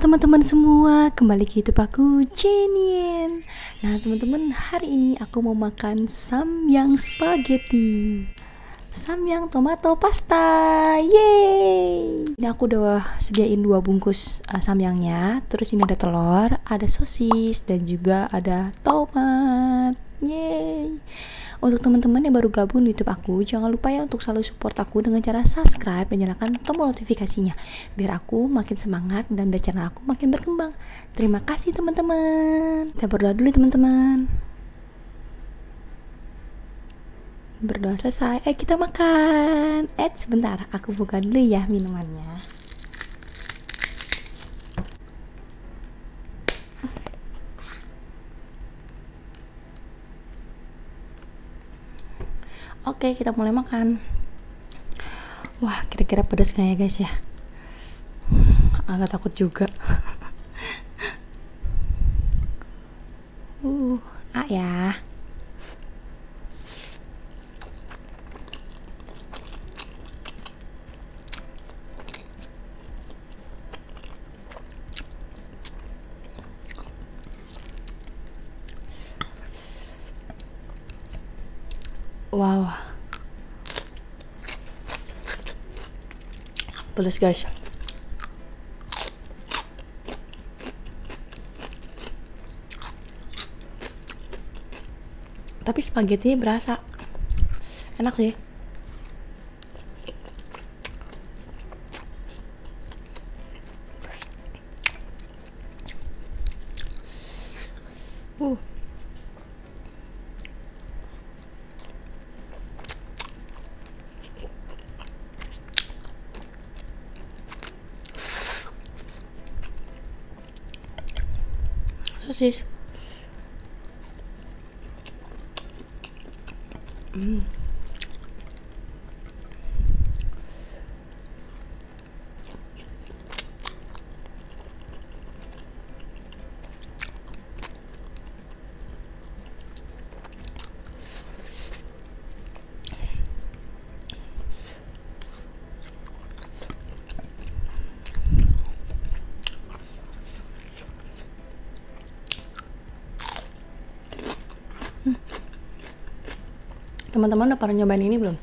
Halo teman-teman semua, kembali ke YouTube aku, Jenien. Nah teman-teman, hari ini aku mau makan samyang spaghetti, samyang tomato pasta. Yeay! Ini aku udah sediain 2 bungkus samyangnya. Terus ini ada telur, ada sosis, dan juga ada tomat. Yeay! Untuk teman-teman yang baru gabung di YouTube aku, jangan lupa ya untuk selalu support aku dengan cara subscribe dan nyalakan tombol notifikasinya, biar aku makin semangat dan biar channel aku makin berkembang. Terima kasih teman-teman. Kita berdoa dulu teman-teman. Berdoa selesai, kita makan. Sebentar, aku buka dulu ya minumannya. Oke, kita mulai makan. Wah, kira-kira pedas gak ya guys ya? Agak takut juga. Ya. Wow, pedas guys. Tapi spaghetti berasa enak sih. Sosis. Teman-teman udah pernah nyobain ini belum?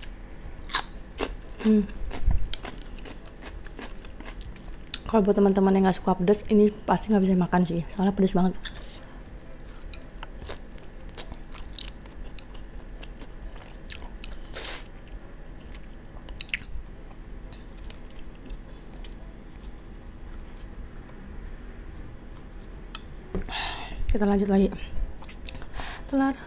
Kalau buat teman-teman yang nggak suka pedas, ini pasti nggak bisa makan sih, soalnya pedas banget. Kita lanjut lagi. Telur.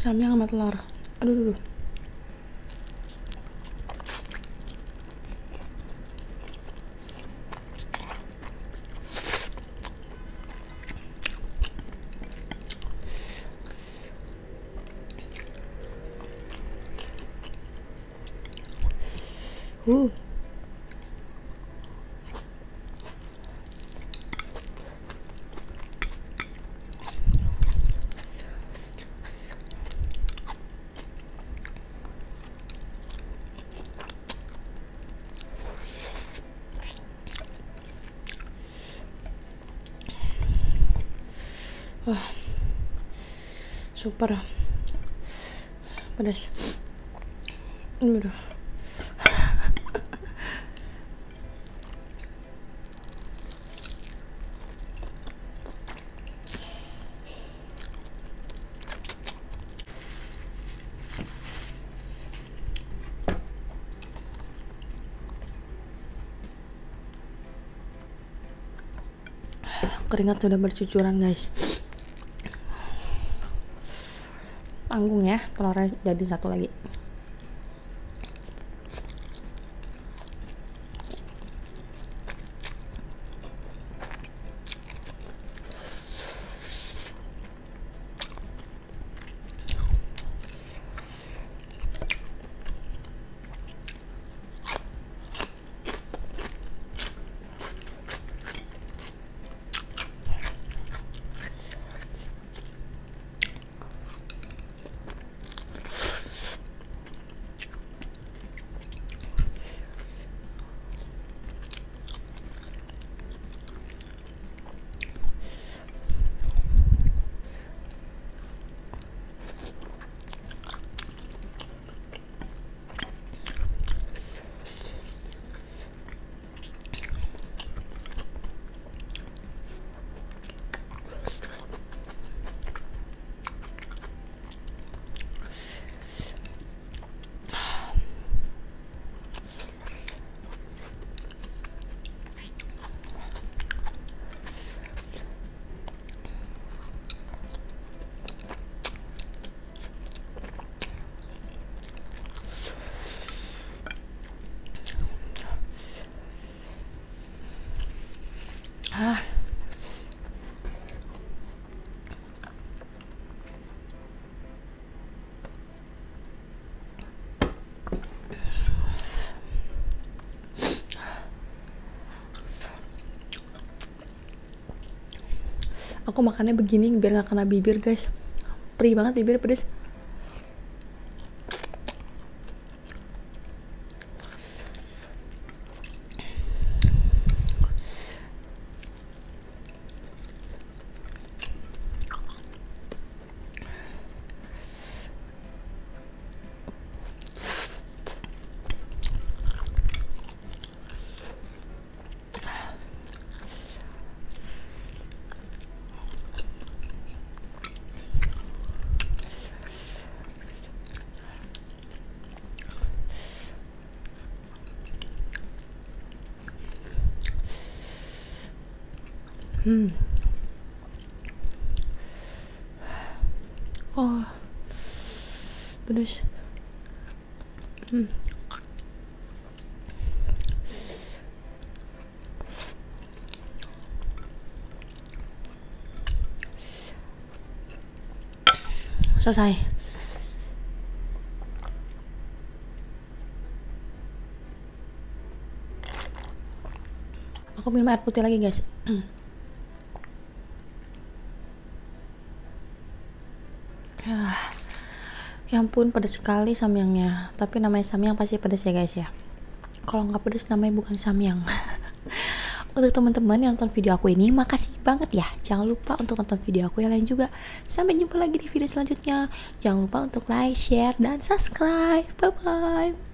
Samyang sama telur. Aduh. Wah, super pedas. Aduh. Keringat sudah bercucuran guys. Tanggung ya, telurnya jadi satu lagi. Aku makannya begini biar nggak kena bibir guys. Perih banget bibir, pedes. Oh, pedas. Selesai. Aku minum air putih lagi guys. Ya ampun, pedas sekali samyangnya. Tapi namanya samyang pasti pedas ya guys ya. Kalau nggak pedas namanya bukan samyang. Untuk teman-teman yang nonton video aku ini, makasih banget ya. Jangan lupa untuk nonton video aku yang lain juga. Sampai jumpa lagi di video selanjutnya. Jangan lupa untuk like, share, dan subscribe. Bye bye.